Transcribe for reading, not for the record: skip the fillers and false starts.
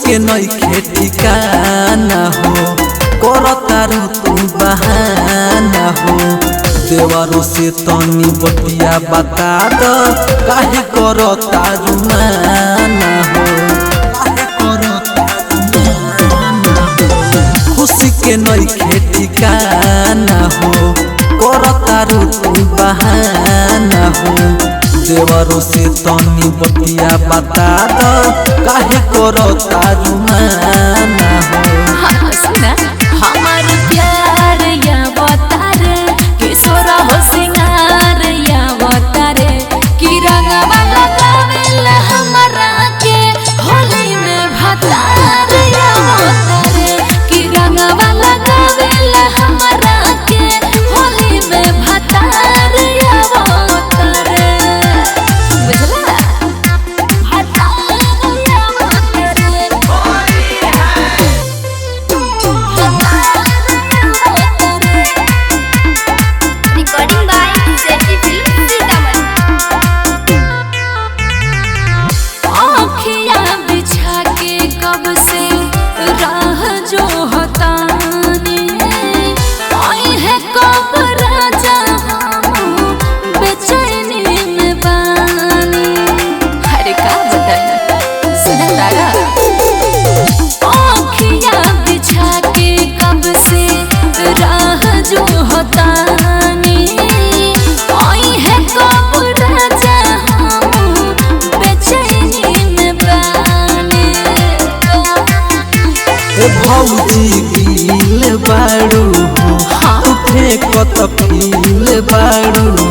के नइखे ठिकाना हो करतारू तू बहाना हो देवरो से तनी बतिया बता दो काहे करतारू माना हो खुशी के नइखे ठिकाना हो करतारू तू बहाना हो देवरो से तनी बतिया बता दो काहे करतारू माना हो सुना हमार प्यार या बतारे किशोरा हो सिंगार या बतारे कि रंगवा लगावेला हमरा के होली में भतार या बतारे कि रंगवा लगावेला हमरा के होली में भतार या बतारे बुझला भौजी गिल बाड़ू तू फेंकत फील बाड़ू